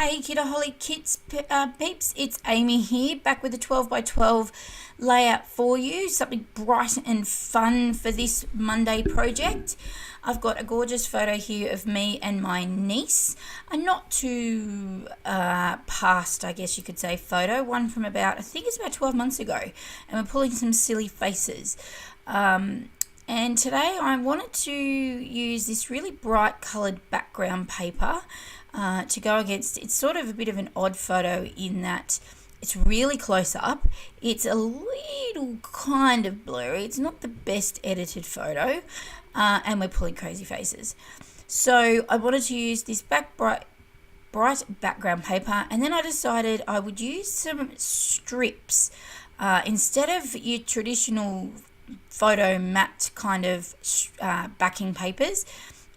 Hey Kitaholic Kits peeps, it's Amy here, back with a 12 by 12 layout for you, something bright and fun for this Monday project. I've got a gorgeous photo here of me and my niece, a not too past, I guess you could say, photo, one from about, I think it's about 12 months ago, and we're pulling some silly faces. And today I wanted to use this really bright coloured background paper to go against. It's sort of a bit of an odd photo in that it's really close up. It's a little kind of blurry. It's not the best edited photo, and we're pulling crazy faces. So I wanted to use this bright background paper, and then I decided I would use some strips instead of your traditional photo matte kind of backing papers.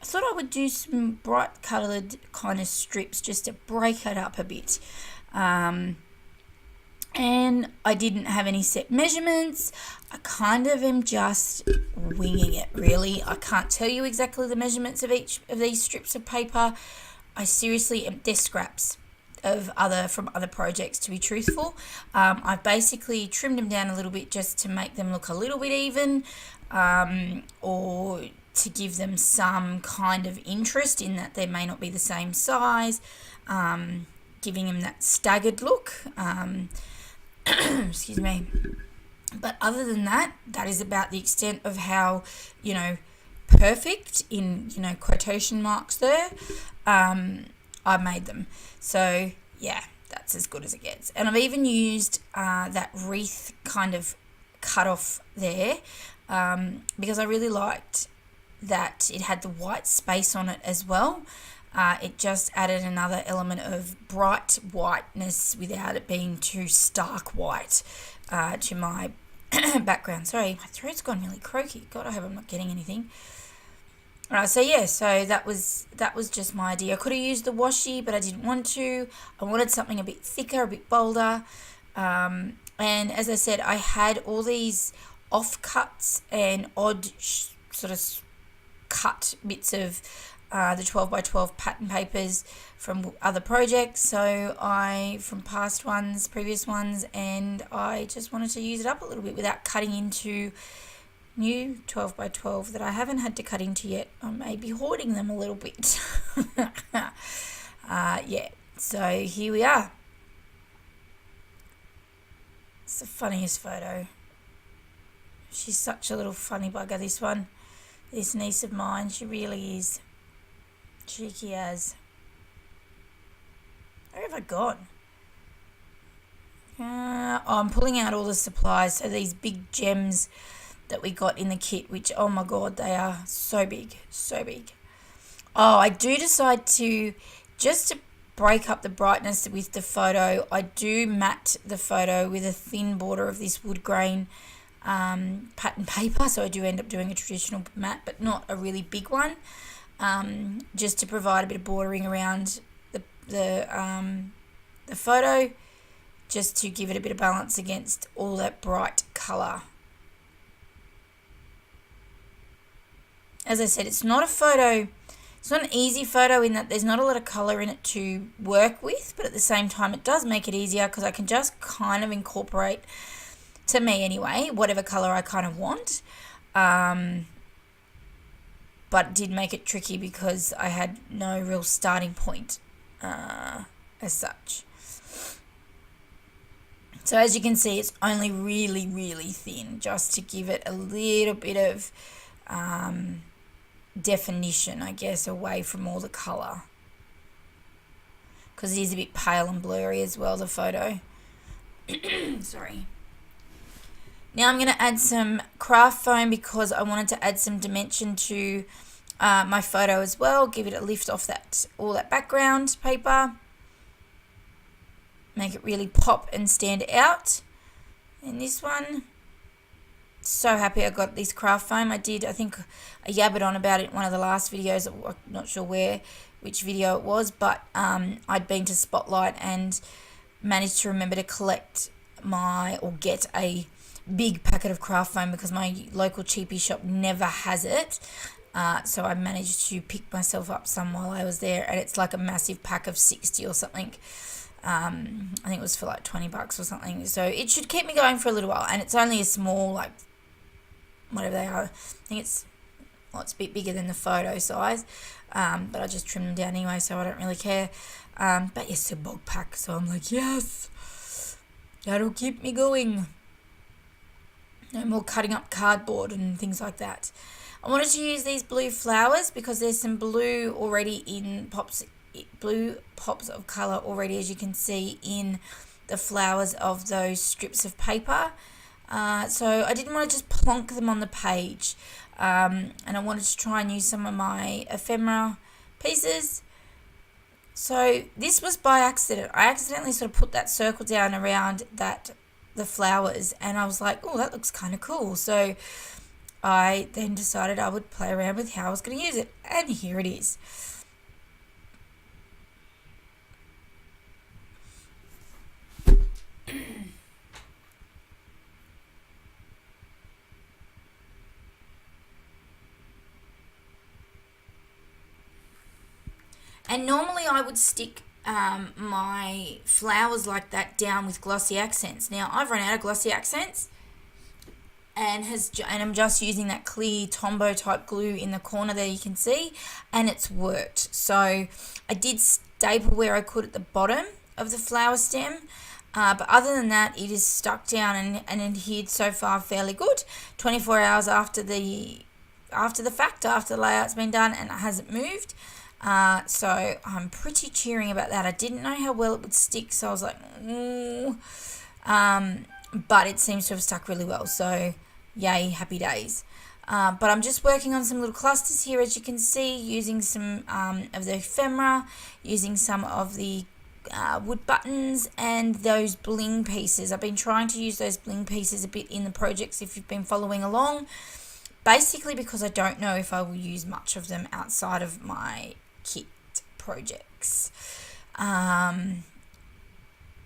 I thought I would do some bright coloured kind of strips just to break it up a bit. And I didn't have any set measurements. I kind of am just winging it, really. I can't tell you exactly the measurements of each of these strips of paper. I seriously am, they're scraps from other projects, to be truthful. I've basically trimmed them down a little bit just to make them look a little bit even, or to give them some kind of interest in that they may not be the same size, giving them that staggered look. Excuse me. But other than that, that is about the extent of how, perfect, in, quotation marks there, I made them. So yeah, that's as good as it gets. And I've even used that wreath kind of cut off there because I really liked that it had the white space on it as well. It just added another element of bright whiteness without it being too stark white to my background. Sorry, my throat's gone really croaky. God, I hope I'm not getting anything. So that was just my idea. I could have used the washi, but I didn't want to. I wanted something a bit thicker, a bit bolder. And as I said, I had all these offcuts and odd sort of cut bits of the 12 by 12 pattern papers from other projects. From previous ones, and I just wanted to use it up a little bit without cutting into new 12 by 12 that I haven't had to cut into yet. I may be hoarding them a little bit. So here we are. It's the funniest photo. She's such a little funny bugger, this niece of mine. She really is. Cheeky as. Where have I gone? I'm pulling out all the supplies. So these big gems that we got in the kit, which, oh my god, they are so big. Oh, I do decide to, just to break up the brightness with the photo, I do matte the photo with a thin border of this wood grain pattern paper. So I do end up doing a traditional matte, but not a really big one, just to provide a bit of bordering around the photo, just to give it a bit of balance against all that bright colour. As I said, it's not an easy photo in that there's not a lot of colour in it to work with, but at the same time it does make it easier because I can just kind of incorporate, to me anyway, whatever colour I kind of want. But it did make it tricky because I had no real starting point as such. So as you can see, it's only really, really thin, just to give it a little bit of definition, I guess, away from all the colour, because it is a bit pale and blurry as well, the photo. Sorry. Now I'm going to add some craft foam because I wanted to add some dimension to my photo as well, give it a lift off all that background paper, make it really pop and stand out. And this one, so happy I got this craft foam. I think I yabbered on about it in one of the last videos. I'm not sure which video it was, but I'd been to Spotlight and managed to remember to get a big packet of craft foam because my local cheapie shop never has it. So I managed to pick myself up some while I was there, and it's like a massive pack of 60 or something. I think it was for like $20 or something. So it should keep me going for a little while, and it's only a small, like, whatever they are. I think it's a bit bigger than the photo size, but I just trimmed them down anyway, so I don't really care. But yes, a bulk pack, so I'm like, yes, that'll keep me going. No more cutting up cardboard and things like that. I wanted to use these blue flowers because there's some blue already in blue pops of colour already, as you can see in the flowers of those strips of paper. So I didn't want to just plonk them on the page, and I wanted to try and use some of my ephemera pieces. So this was by accident. I accidentally sort of put that circle down around the flowers, and I was like, oh, that looks kind of cool. So I then decided I would play around with how I was going to use it, and here it is. And normally I would stick my flowers like that down with glossy accents. Now I've run out of glossy accents, and I'm just using that clear Tombow type glue in the corner there, you can see, and it's worked. So I did staple where I could at the bottom of the flower stem, but other than that, it is stuck down and adhered so far fairly good. 24 hours after the layout's been done, and it hasn't moved. So I'm pretty cheering about that. I didn't know how well it would stick, so I was like, but it seems to have stuck really well, so yay, happy days. But I'm just working on some little clusters here, as you can see, using some of the ephemera, using some of the wood buttons, and those bling pieces. I've been trying to use those bling pieces a bit in the projects if you've been following along, basically because I don't know if I will use much of them outside of my kit projects,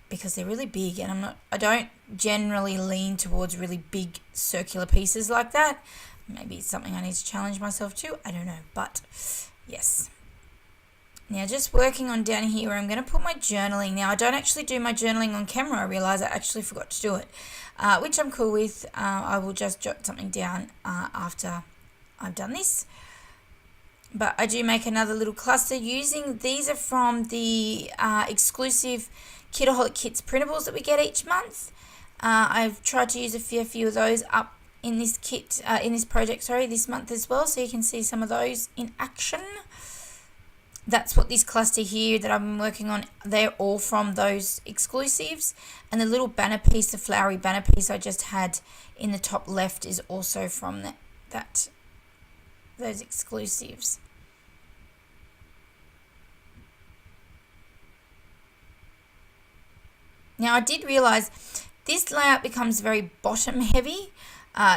because they're really big, and I don't generally lean towards really big circular pieces like that. Maybe it's something I need to challenge myself to, I don't know, but yes. Now just working on down here where I'm going to put my journaling. Now I don't actually do my journaling on camera. I realise I actually forgot to do it, which I'm cool with. I will just jot something down after I've done this. But I do make another little cluster using, these are from the exclusive Kitaholic Kits printables that we get each month. I've tried to use a few of those up in this kit, in this project, this month as well, so you can see some of those in action. That's what this cluster here that I've been working on, they're all from those exclusives. And the little banner piece, the flowery banner piece I just had in the top left is also from those exclusives. Now I did realise this layout becomes very bottom heavy,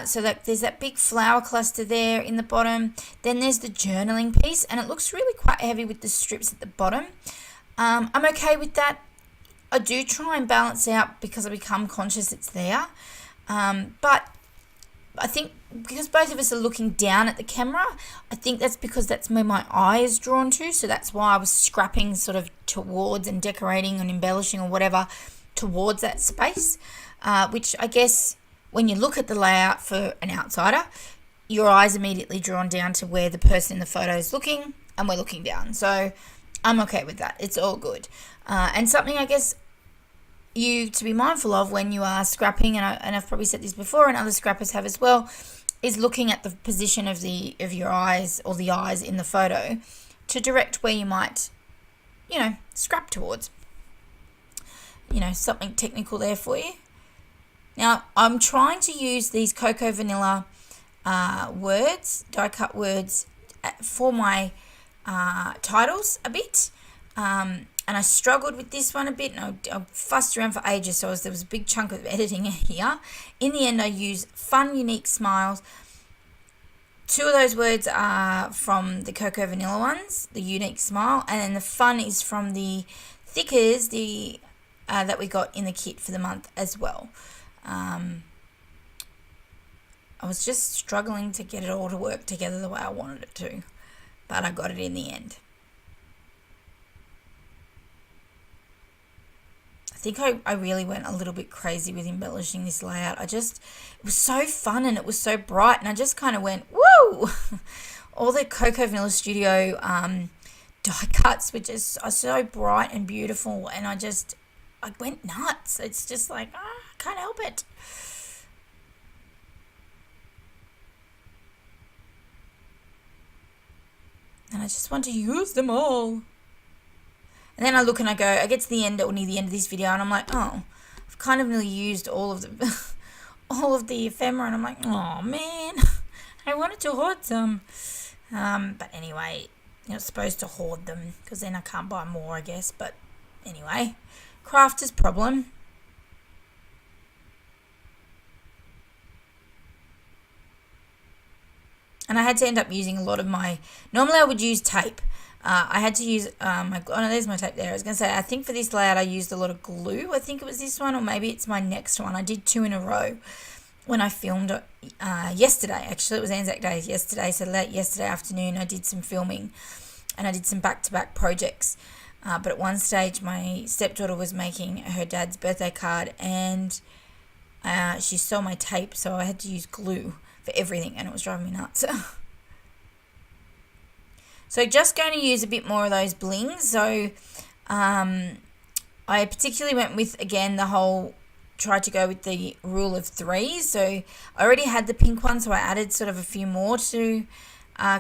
so that there's that big flower cluster there in the bottom, then there's the journaling piece, and it looks really quite heavy with the strips at the bottom. I'm okay with that. I do try and balance out because I become conscious it's there, but I think because both of us are looking down at the camera, I think that's because that's where my eye is drawn to, so that's why I was scrapping sort of towards and decorating and embellishing or whatever towards that space, which I guess when you look at the layout for an outsider, your eye's immediately drawn down to where the person in the photo is looking, and we're looking down. So I'm okay with that. It's all good. And something I guess you to be mindful of when you are scrapping, and I've probably said this before, and other scrappers have as well, is looking at the position of your eyes, or the eyes in the photo, to direct where you might, scrap towards. Something technical there for you. Now, I'm trying to use these Cocoa Vanilla words, die cut words, for my titles a bit. And I struggled with this one a bit, and I fussed around for ages, so there was a big chunk of editing here. In the end, I used fun, unique smiles. 2 of those words are from the Cocoa Vanilla ones, the unique smile, and then the fun is from the thickers, that we got in the kit for the month as well. I was just struggling to get it all to work together the way I wanted it to, but I got it in the end. I think I really went a little bit crazy with embellishing this layout. it was so fun and it was so bright, and I just kind of went, woo! All the Coco Vanilla Studio die cuts were just are so bright and beautiful, and I went nuts. It's just like, I can't help it. And I just want to use them all. And then I look and I get to the end or near the end of this video, and I'm like, oh, I've kind of nearly used all of the all of the ephemera, and I'm like, oh man, I wanted to hoard some. But anyway, you're not supposed to hoard them because then I can't buy more, I guess. But anyway, crafter's problem. And I had to end up using a lot of my... Normally I would use tape. I had to use... oh no, there's my tape there. I was going to say, I think for this layout I used a lot of glue. I think it was this one, or maybe it's my next one. I did 2 in a row when I filmed yesterday. Actually, it was Anzac Day yesterday, so late yesterday afternoon I did some filming. And I did some back-to-back projects. But at one stage my stepdaughter was making her dad's birthday card, and she saw my tape, so I had to use glue for everything, and it was driving me nuts. So just going to use a bit more of those blings. So I particularly went with, again, tried to go with the rule of 3. So I already had the pink one, so I added sort of a few more to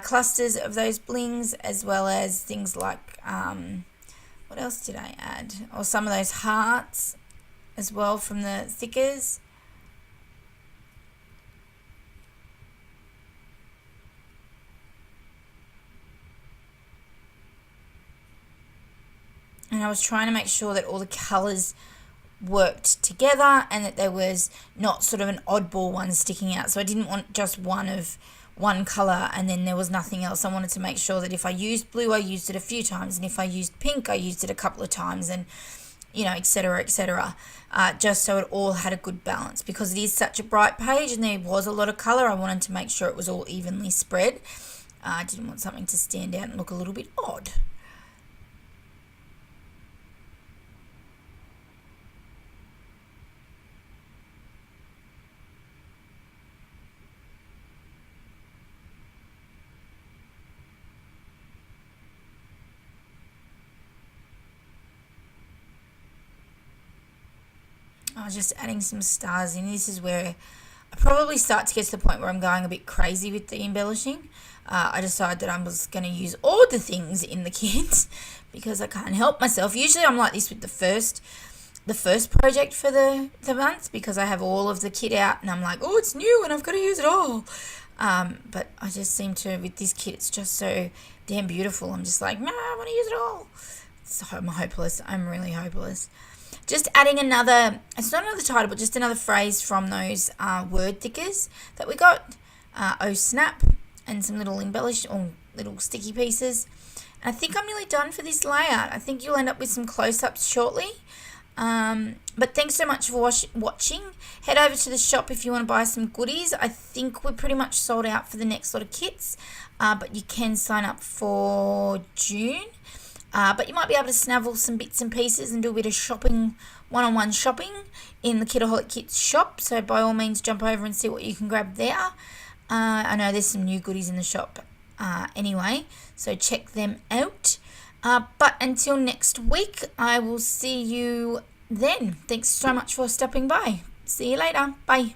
clusters of those blings, as well as things like, what else did I add? Or some of those hearts as well from the stickers. And I was trying to make sure that all the colours worked together and that there was not sort of an oddball one sticking out. So I didn't want just one of one colour and then there was nothing else. I wanted to make sure that if I used blue, I used it a few times, and if I used pink, I used it a couple of times, and, you know, etc., etc., just so it all had a good balance. Because it is such a bright page and there was a lot of colour, I wanted to make sure it was all evenly spread. I didn't want something to stand out and look a little bit odd. I was just adding some stars in. This is where I probably start to get to the point where I'm going a bit crazy with the embellishing. I decided that I was going to use all the things in the kit because I can't help myself. Usually I'm like this with the first project for the month, because I have all of the kit out and I'm like, oh, it's new and I've got to use it all. But I just seem to, with this kit, it's just so damn beautiful. I'm just like, nah, I want to use it all. So I'm hopeless. I'm really hopeless. Just adding another, it's not another title, but just another phrase from those word thickers that we got. Oh snap, and some little or little sticky pieces. And I think I'm nearly done for this layout. I think you'll end up with some close-ups shortly. But thanks so much for watching. Head over to the shop if you want to buy some goodies. I think we're pretty much sold out for the next lot of kits, but you can sign up for June. But you might be able to snavel some bits and pieces and do a bit of shopping, one-on-one shopping in the Kitaholic Kits shop. So by all means, jump over and see what you can grab there. I know there's some new goodies in the shop anyway, so check them out. But until next week, I will see you then. Thanks so much for stopping by. See you later. Bye.